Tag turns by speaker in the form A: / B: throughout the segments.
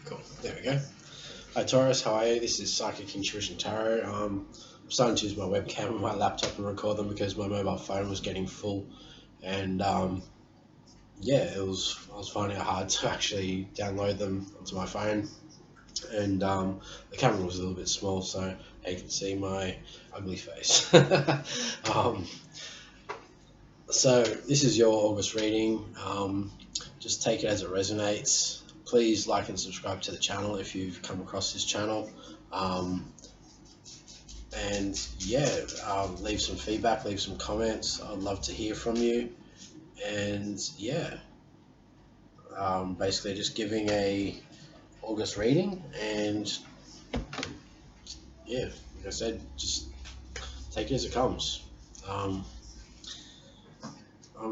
A: Cool. There we go. Hi Taurus, how are you? This is Psychic Intuition Tarot. I'm starting to use my webcam on my laptop and record them because my mobile phone was getting full, and yeah, I was finding it hard to actually download them onto my phone, and the camera was a little bit small, so you can see my ugly face. So this is your August reading. Just take it as it resonates. Please like and subscribe to the channel if you've come across this channel. And yeah, leave some feedback, leave some comments. I'd love to hear from you. And yeah, basically just giving a August reading, and yeah, like I said, just take it as it comes. I'm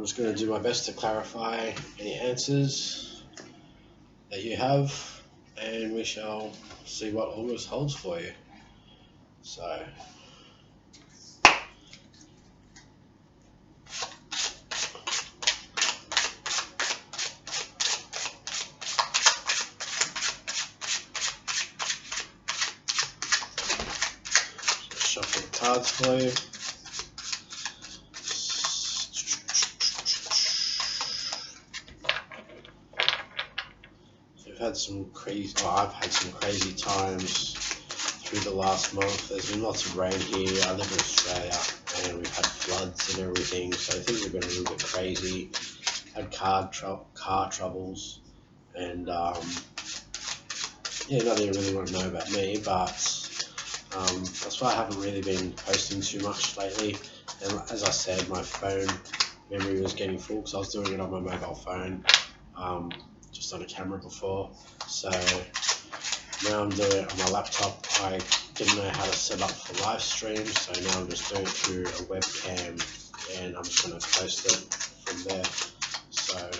A: just going to do my best to clarify any answers that you have, and we shall see what August holds for you. So shuffle the cards for you. I've had some crazy times through the last month. There's been lots of rain here. I live in Australia, and we've had floods and everything, so things have been a little bit crazy. Had car troubles, and yeah, nothing you really want to know about me, but that's why I haven't really been posting too much lately. And as I said, my phone memory was getting full because I was doing it on my mobile phone, just on a camera before. So now I'm doing it on my laptop. I didn't know how to set up for live stream, so now I'm just doing it through a webcam, and I'm just going to post it from there. So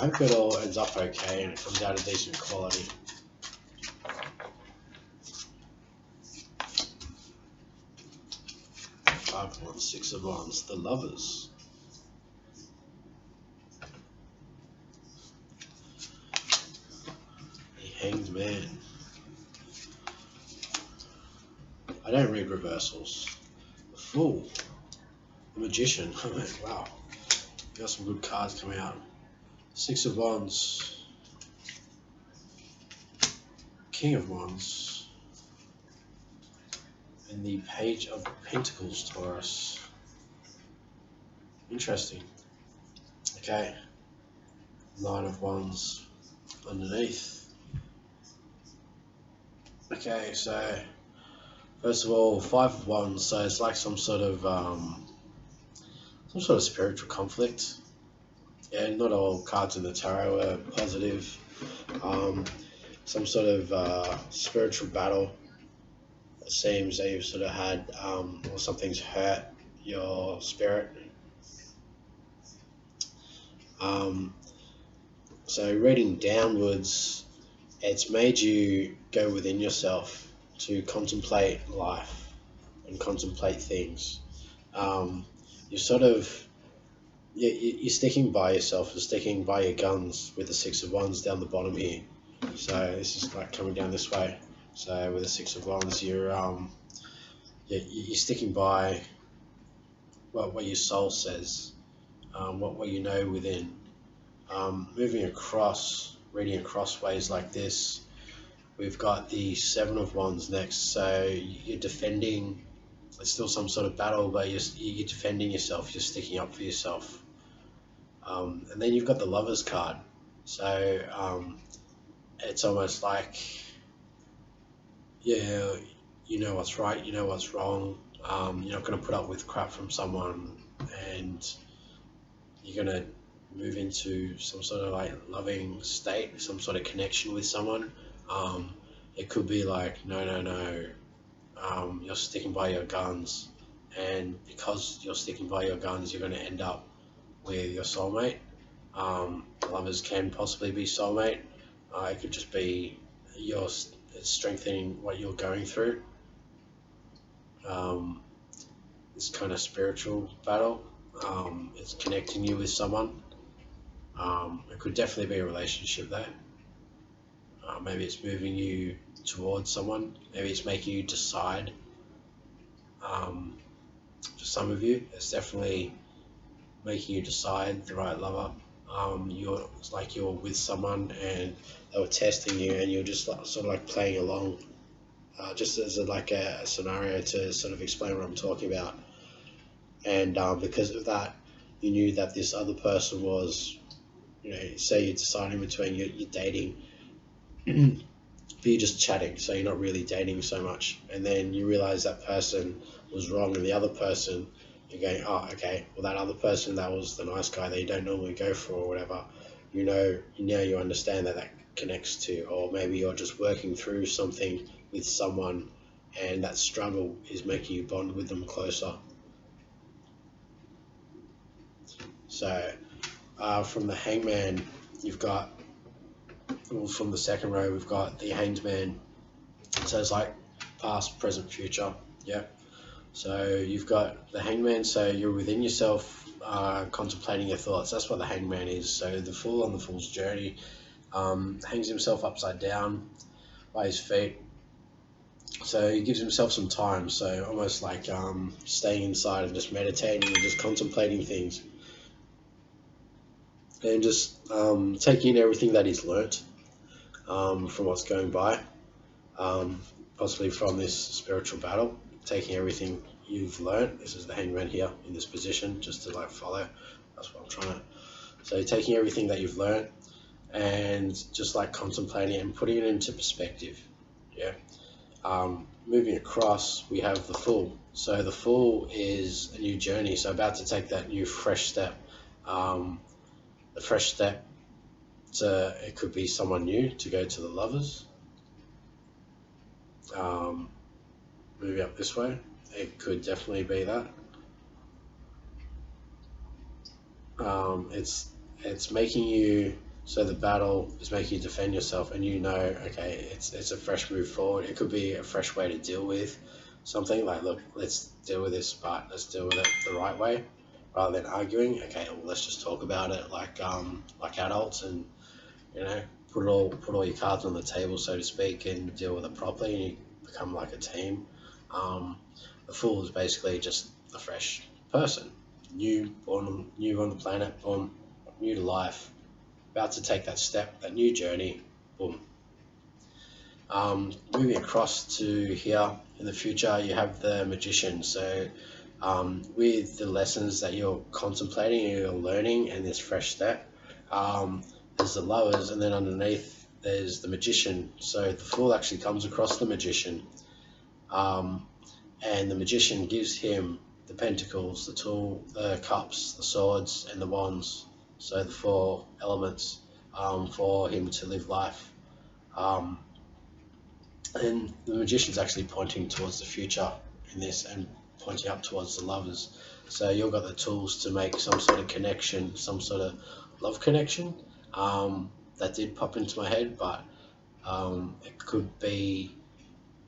A: I hope it all ends up okay and it comes out of decent quality. Five of Wands, Six of Wands, the Lovers. The Hanged Man. I don't read reversals. The Fool. The Magician. Wow. You got some good cards coming out. Six of Wands. King of Wands. And the Page of Pentacles, Taurus. Interesting. Okay. Nine of Wands underneath. Okay, so first of all, Five of Wands. So it's like some sort of spiritual conflict. Yeah, not all cards in the tarot are positive. Some sort of spiritual battle. It seems that you've sort of had, or something's hurt your spirit. So reading downwards, it's made you go within yourself to contemplate life and contemplate things. You're sort of, you're sticking by yourself, you're sticking by your guns with the Six of Wands down the bottom here. So this is like coming down this way. So with the Six of Wands, you're sticking by what your soul says, what you know within. Moving across, reading across ways like this, we've got the Seven of Wands next. So you're defending. It's still some sort of battle, but you're defending yourself. You're sticking up for yourself. And then you've got the Lovers card. So it's almost like, yeah, you know what's right, you know what's wrong. You're not going to put up with crap from someone, and you're going to move into some sort of like loving state, some sort of connection with someone. It could be like, no, you're sticking by your guns, and because you're sticking by your guns, you're going to end up with your soulmate. Lovers can possibly be soulmate. It could just be it's strengthening what you're going through. This kind of spiritual battle. It's connecting you with someone. It could definitely be a relationship there. Maybe it's moving you towards someone. Maybe it's making you decide. For some of you, it's definitely making you decide the right lover. It's like you're with someone and they were testing you, and you're just like, sort of like playing along, just as a scenario to sort of explain what I'm talking about. And because of that, you knew that this other person was, say you're deciding between you're dating, but you're just chatting, so you're not really dating so much. And then you realize that person was wrong, and the other person, you're going, oh, okay, well, that other person, that was the nice guy that you don't normally go for or whatever. Now you understand that connects to, or maybe you're just working through something with someone, and that struggle is making you bond with them closer. So from the hangman, you've got, from the second row, we've got the hanged man. So it's like past, present, future. Yeah. So you've got the hangman. So you're within yourself, contemplating your thoughts. That's what the hangman is. So the fool on the fool's journey hangs himself upside down by his feet. So he gives himself some time. So almost like staying inside and just meditating and just contemplating things. And just taking in everything that he's learnt from what's going by, possibly from this spiritual battle, taking everything you've learnt. This is the hangman here in this position, just to like follow. That's what I'm trying to. So taking everything that you've learnt and just like contemplating it and putting it into perspective. Yeah. Moving across, we have the fool. So the fool is a new journey. So about to take that new fresh step. The fresh step, it could be someone new to go to the lovers. Moving up this way, it could definitely be that. It's making you, so the battle is making you defend yourself, and okay, it's a fresh move forward. It could be a fresh way to deal with something, like, look, let's deal with this, but let's deal with it the right way, rather than arguing. Okay, well, let's just talk about it like adults, and put all your cards on the table, so to speak, and deal with it properly, and you become like a team. The fool is basically just a fresh person, new on the planet, boom, new to life, about to take that step, that new journey, boom. Moving across to here in the future, you have the magician. So with the lessons that you're contemplating, you're learning, and this fresh step, there's the lovers, and then underneath there's the magician. So the fool actually comes across the magician, and the magician gives him the pentacles, the tool, the cups, the swords, and the wands. So the 4 elements for him to live life. And the magician's actually pointing towards the future in this, and pointing up towards the lovers. So you've got the tools to make some sort of connection, some sort of love connection. That did pop into my head, but it could be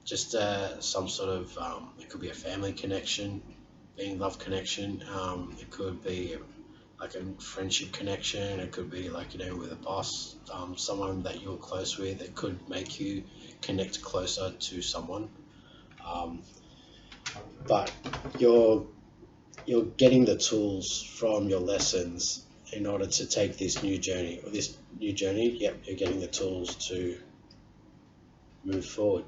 A: just some sort of, it could be a family connection, being love connection. It could be like a friendship connection. It could be like, with a boss, someone that you're close with. It could make you connect closer to someone. But you're getting the tools from your lessons in order to take this new journey. Yep, you're getting the tools to move forward.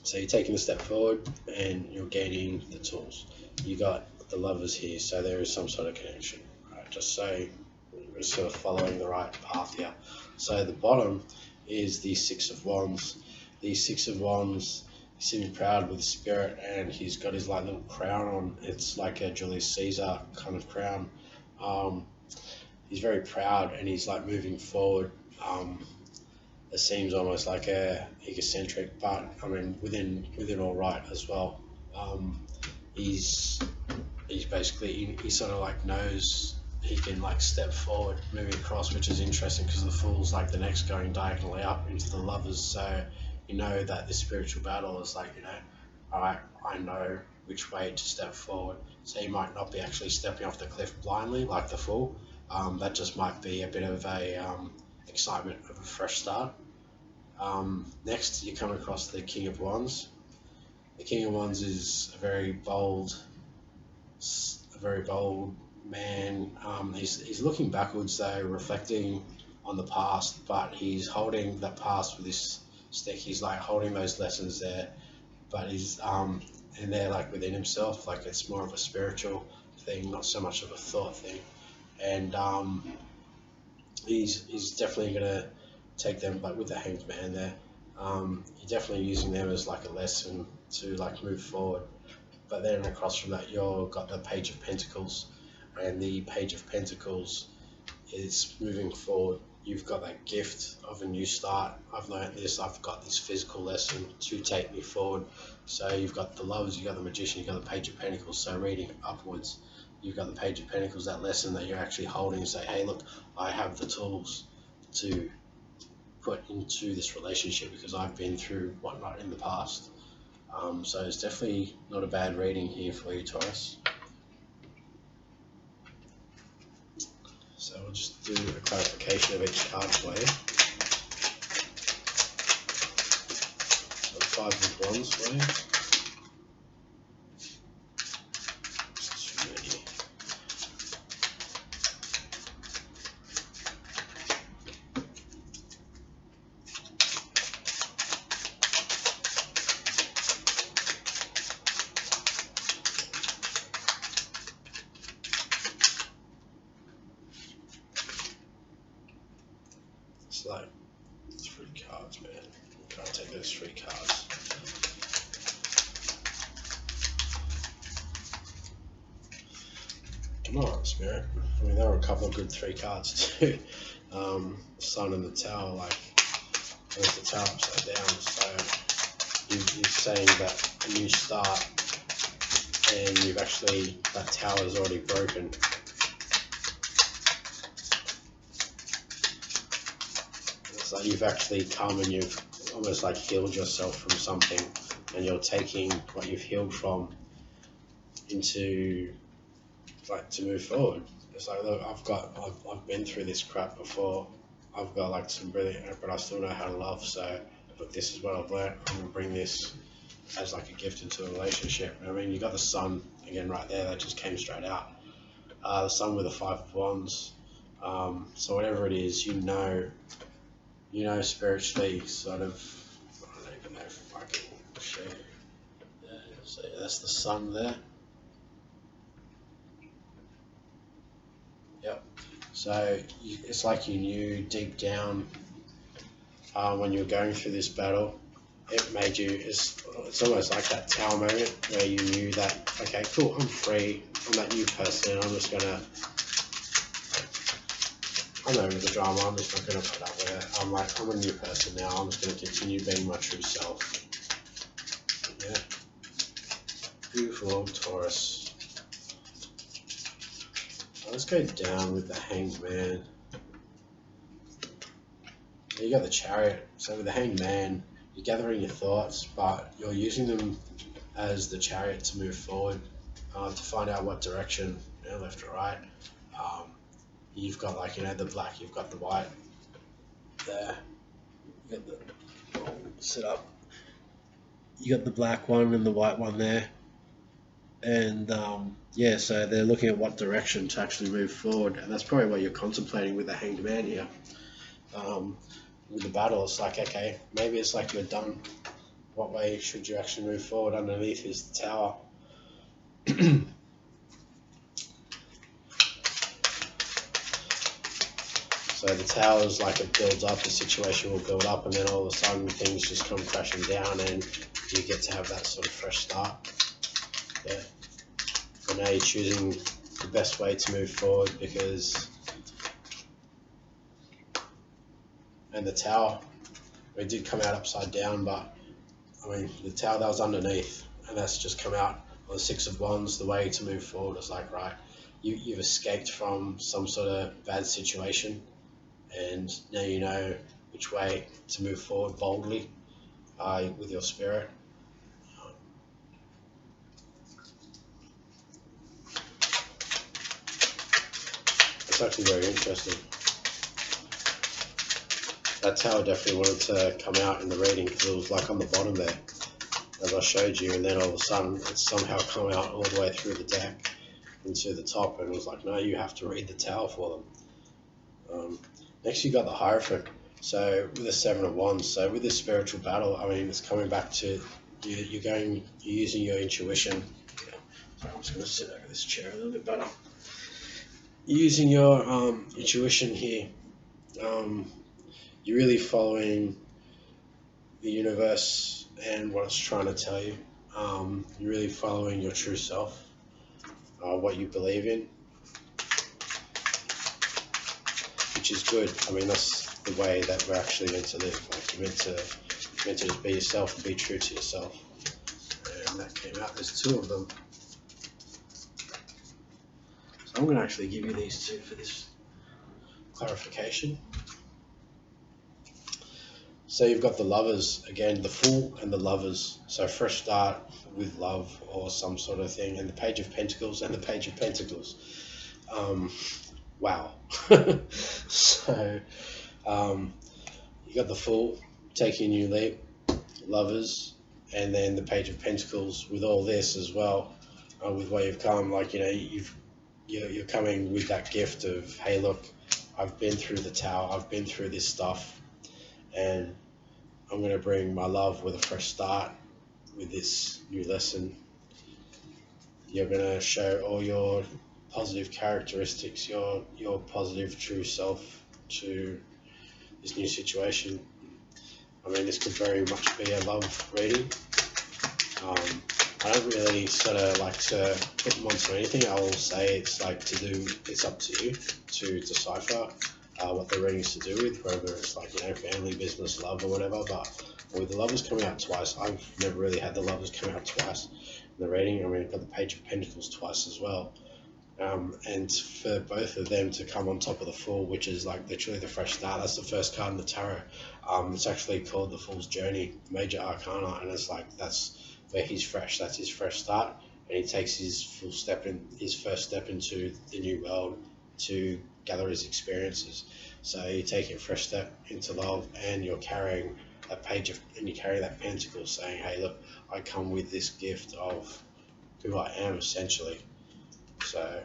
A: So you're taking a step forward and you're gaining the tools. You got the lovers here, so there is some sort of connection. Right, just so we're sort of following the right path here. So the bottom is the 6 of Wands. The 6 of Wands, he's sitting proud with the spirit, and he's got his like little crown on. It's like a Julius Caesar kind of crown. He's very proud, and he's like moving forward. It seems almost like a egocentric, but I mean within all right as well. He's basically, he sort of like knows he can like step forward, moving across, which is interesting because the fool's like the next going diagonally up into the lovers. So that this spiritual battle is like, all right, I know which way to step forward. So you might not be actually stepping off the cliff blindly like the fool. That just might be a bit of a excitement of a fresh start. Next, you come across the King of Wands. The King of Wands is a very bold man. He's looking backwards though, reflecting on the past, but he's holding that past with his stick. He's like holding those lessons there, but he's and they're like within himself. Like it's more of a spiritual thing, not so much of a thought thing. And he's definitely gonna take them, like with the Hanged Man there. You're definitely using them as like a lesson to like move forward. But then across from that, you've got the Page of Pentacles, and the Page of Pentacles is moving forward. You've got that gift of a new start. I've learned this. I've got this physical lesson to take me forward. So you've got the Lovers, you've got the Magician, you've got the Page of Pentacles. So reading upwards, you've got the Page of Pentacles, that lesson that you're actually holding and say, hey, look, I have the tools to put into this relationship because I've been through whatnot in the past. So it's definitely not a bad reading here for you, Taurus. So we'll just do a clarification of each card for you. So 5 of Wands for you. It's too many. It's like 3 cards, man. You can't take those 3 cards. Come on, Spirit. I mean, there were a couple of good 3 cards too. Sun and the Tower, like, there's the Tower upside down. So you're saying that a new start, and you've actually, that Tower is already broken. Like you've actually come and you've almost like healed yourself from something, and you're taking what you've healed from into like to move forward. It's like, look, I've been through this crap before. I've got like some brilliant, but I still know how to love. So look, this is what I've learned. I'm gonna bring this as like a gift into a relationship. I mean, you got the Sun again right there. That just came straight out. The Sun with the 5 of Wands. So whatever it is, you know, spiritually, sort of, I don't even know if I can show you. Yeah, so that's the Sun there. Yep. So it's like you knew deep down when you were going through this battle, it made you, it's almost like that Tower moment where you knew that, okay, cool, I'm free, I'm that new person, I'm just gonna, I'm over the drama, I'm just not going to put up with it. I'm like, I'm a new person now, I'm just going to continue being my true self. Yeah. Beautiful Taurus. Let's go down with the Hanged Man. You got the Chariot. So with the Hanged Man, you're gathering your thoughts, but you're using them as the Chariot to move forward, to find out what direction, left or right. You've got like, the black, you've got the white there. You got the, sit up. You got the black one and the white one there. And yeah, so they're looking at what direction to actually move forward. And that's probably what you're contemplating with the Hanged Man here. With the battle, it's like, okay, maybe it's like we're done. What way should you actually move forward? Underneath is the Tower. So the Tower is like, it builds up, the situation will build up, and then all of a sudden things just come crashing down and you get to have that sort of fresh start. Yeah. But now you're choosing the best way to move forward because, and the Tower, it did come out upside down, but I mean, the Tower that was underneath, and that's just come out on the 6 of Wands. The way to move forward is like, right, you've escaped from some sort of bad situation, and now you know which way to move forward boldly with your spirit. It's actually very interesting. that tower definitely wanted to come out in the reading because it was like on the bottom there, as I showed you, and then all of a sudden it's somehow come out all the way through the deck into the top, and it was like, no, you have to read the tower for them. Next, you got the Hierophant. So with the Seven of Wands, so with this spiritual battle, I mean, it's coming back to you're using your intuition. Yeah. Sorry, I'm just going to sit over this chair a little bit better. Using your intuition here. You're really following the universe and what it's trying to tell you. You're really following your true self, what you believe in, which is good. I mean, that's the way that we're actually meant to live. Like, you're meant to just be yourself and be true to yourself. And that came out. There's two of them. So I'm going to actually give you these two for this clarification. So you've got the Lovers, again, the Fool and the Lovers. So fresh start with love or some sort of thing. And the Page of Pentacles and the Page of Pentacles. Wow. So you got the Fool, taking a new leap, Lovers, and then the Page of Pentacles with all this as well, with where you've come. Like, you know, you're coming with that gift of, hey, look, I've been through the tower, I've been through this stuff, and I'm going to bring my love with a fresh start with this new lesson. You're going to show all your positive characteristics, your positive true self to this new situation. I mean, this could very much be a love reading. I don't really sort of like to put them onto anything. I will say it's like it's up to you to decipher what the reading's to do with, whether it's like, you know, family, business, love, or whatever. But with the Lovers coming out twice, I've never really had the Lovers come out twice in the reading. I mean, I've got the Page of Pentacles twice as well. And for both of them to come on top of the Fool, which is like literally the fresh start, that's the first card in the tarot. It's actually called the Fool's Journey, Major Arcana, and it's like, that's where he's fresh, that's his fresh start, and he takes his first step into the new world to gather his experiences. So you take a fresh step into love, and you're carrying that you carry that pentacle saying, hey, look, I come with this gift of who I am, essentially. So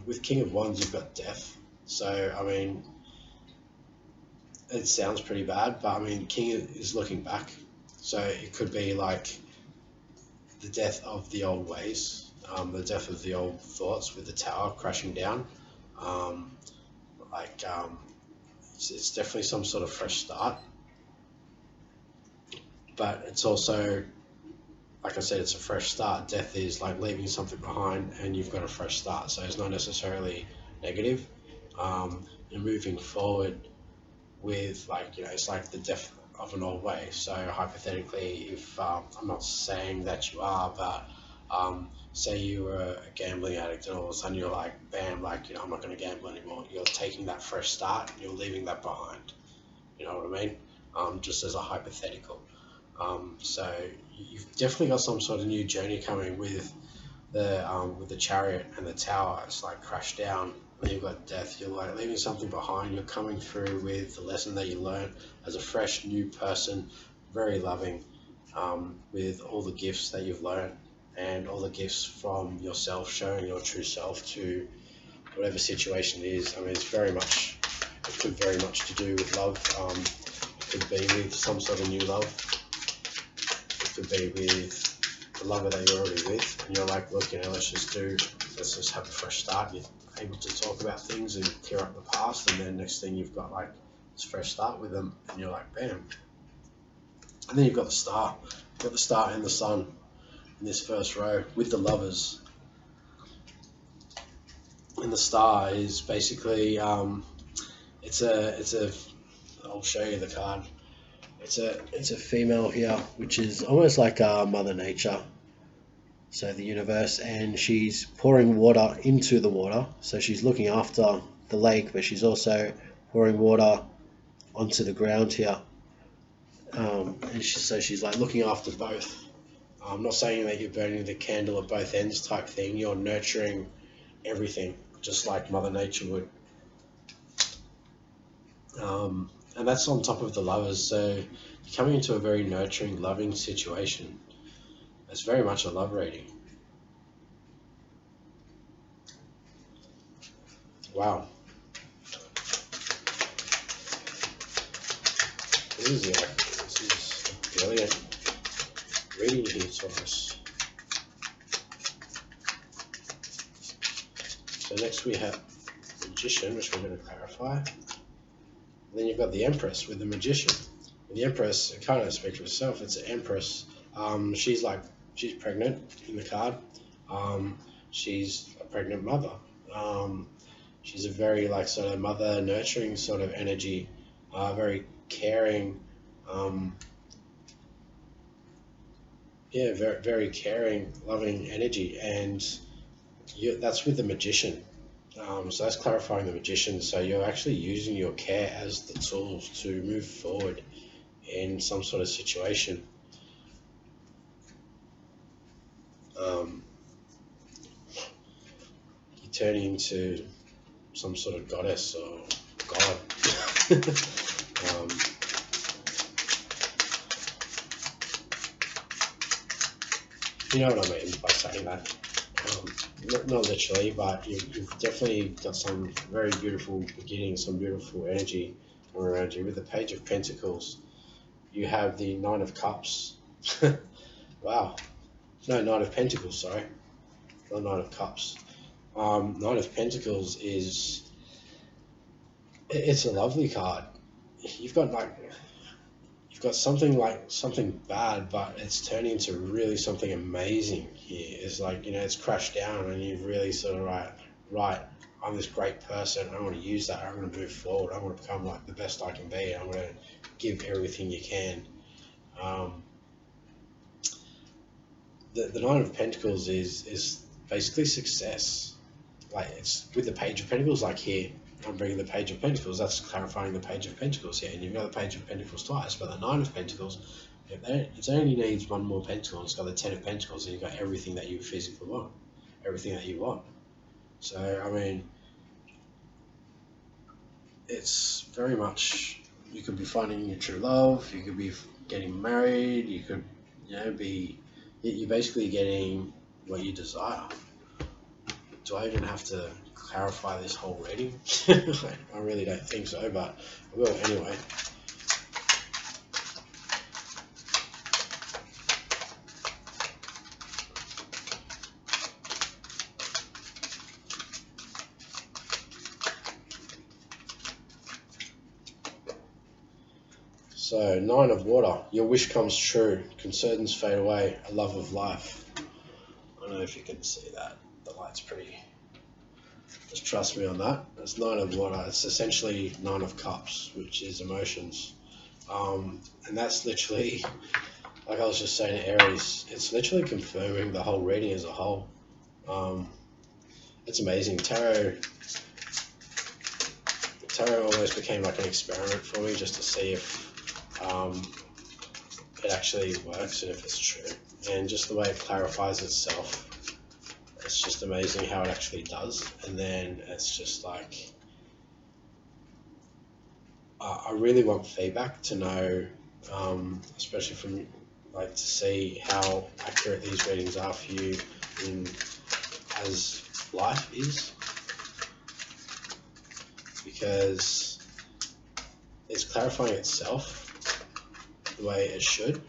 A: with King of Wands, you've got Death. So I mean, it sounds pretty bad, but I mean, King is looking back. So it could be like the death of the old ways, the death of the old thoughts with the tower crashing down. It's definitely some sort of fresh start. But it's also, like I said, it's a fresh start. Death is like leaving something behind, and you've got a fresh start. So it's not necessarily negative. You're moving forward with, like, you know, it's like the death of an old way. So hypothetically, if I'm not saying that you are, but say you were a gambling addict and all of a sudden you're like, bam, like, you know, I'm not going to gamble anymore. You're taking that fresh start and you're leaving that behind. You know what I mean? Just as a hypothetical. So you've definitely got some sort of new journey coming with the Chariot and the Tower. It's like crashed down. Then you've got Death. You're like leaving something behind. You're coming through with the lesson that you learned as a fresh new person, very loving, with all the gifts that you've learned and all the gifts from yourself, showing your true self to whatever situation it is. I mean, it could very much to do with love. It could be with some sort of new love. It could be with the lover that you're already with, and you're like, look, you know, let's just have a fresh start. You're able to talk about things and clear up the past, and then next thing you've got like this fresh start with them, and you're like, bam. And then you've got the Star. You've got the Star and the Sun in this first row with the Lovers. And the Star is basically I'll show you the card. It's a female here, which is almost like Mother Nature, so the universe, and she's pouring water into the water. So she's looking after the lake, but she's also pouring water onto the ground here. And she's like looking after both. I'm not saying that you're burning the candle at both ends type thing. You're nurturing everything, just like Mother Nature would. And that's on top of the lovers. So you're coming into a very nurturing, loving situation. It's very much a love reading. Wow. This is a brilliant reading here, Taurus. So next we have Magician, which we're going to clarify. And then you've got the Empress with the Magician. And the Empress, it kind of speaks for itself. It's an Empress. She's pregnant in the card. She's a pregnant mother. She's a very sort of mother nurturing sort of energy, very caring. Very, very caring, loving energy, and that's with the Magician. So that's clarifying the Magician. So you're actually using your care as the tools to move forward in some sort of situation. You're turning into some sort of goddess or god. You know what I mean by saying that. Not literally, but you've definitely got some very beautiful beginnings, some beautiful energy around you. With the Page of Pentacles, you have the Nine of Cups. Wow. No, Nine of Pentacles, sorry. Not Nine of Cups. Nine of Pentacles it's a lovely card. You've got something bad, but it's turning into really something amazing here. It's it's crashed down, and you've really sort of right, I'm this great person. I want to use that. I'm going to move forward. I want to become the best I can be. I'm going to give everything you can. The Nine of Pentacles is basically success. It's with the Page of Pentacles, here. I'm bringing the Page of Pentacles. That's clarifying the Page of Pentacles here, and you've got the Page of Pentacles twice. But the Nine of Pentacles, it only needs one more pentacle. It's got the Ten of Pentacles, and you've got everything that you physically want, everything that you want. So I mean, it's very much, you could be finding your true love. You could be getting married. You could, you're basically getting what you desire. Do I even have to clarify this whole reading? I really don't think so, but I will anyway. So, Nine of Water. Your wish comes true. Concerns fade away. A love of life. I don't know if you can see that. The light's pretty... Just trust me on that. It's Nine of Water. It's essentially Nine of Cups, which is emotions. And that's literally, like I was just saying to Aries, it's literally confirming the whole reading as a whole. It's amazing. Tarot almost became an experiment for me, just to see if it actually works and if it's true. And just the way it clarifies itself, it's just amazing how it actually does. And then it's just I really want feedback to know, especially from to see how accurate these readings are for you as life is, because it's clarifying itself the way it should.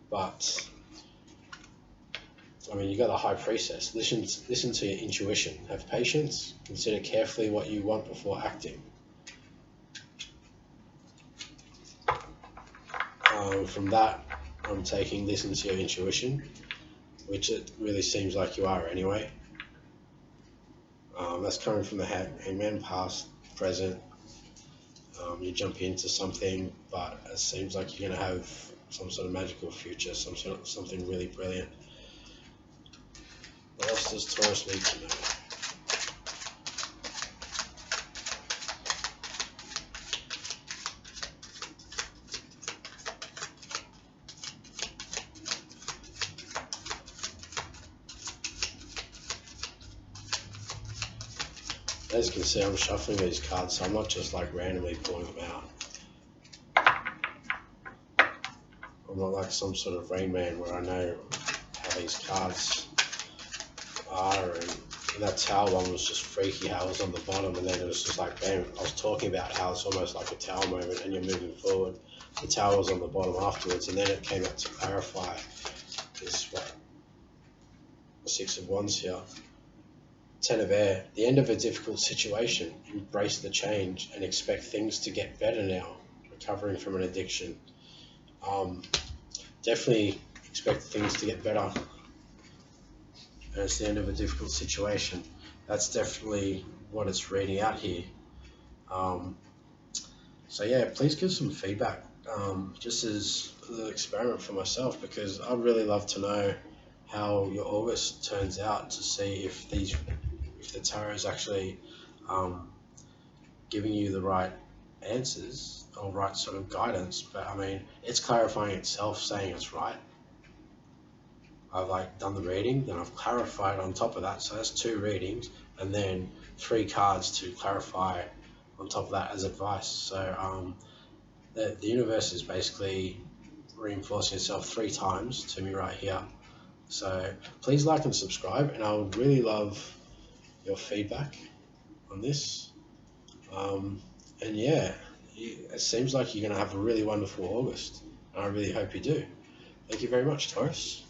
A: But I mean, you got the High Priestess. Listen to your intuition. Have patience. Consider carefully what you want before acting. From that, I'm taking listen to your intuition, which it really seems like you are anyway. That's coming from the Hangman, past, present. You jump into something, but it seems like you're going to have some sort of magical future, something really brilliant. What else does Taurus need to know? As you can see, I'm shuffling these cards, so I'm not just randomly pulling them out. I'm not like some sort of Rain Man where I know how these cards are, and that tower one was just freaky how it was on the bottom, and then it was just like, bam, I was talking about how it's almost like a tower moment and you're moving forward. The tower was on the bottom afterwards, and then it came out to clarify this, what, the Six of Wands here. Ten of Air, the end of a difficult situation, embrace the change and expect things to get better now, recovering from an addiction. Definitely expect things to get better, and it's the end of a difficult situation. That's definitely what it's reading out here. So yeah, please give some feedback, just as an experiment for myself, because I'd really love to know how your August turns out, to see if the tarot is actually giving you the right answers or right sort of guidance. But I mean, it's clarifying itself, saying it's right. I've like done the reading, then I've clarified on top of that, so that's 2 readings, and then 3 cards to clarify on top of that as advice. So the universe is basically reinforcing itself 3 times to me right here. So please like and subscribe, and I would really love your feedback on this. And yeah, it seems like you're going to have a really wonderful August, and I really hope you do. Thank you very much, Taurus.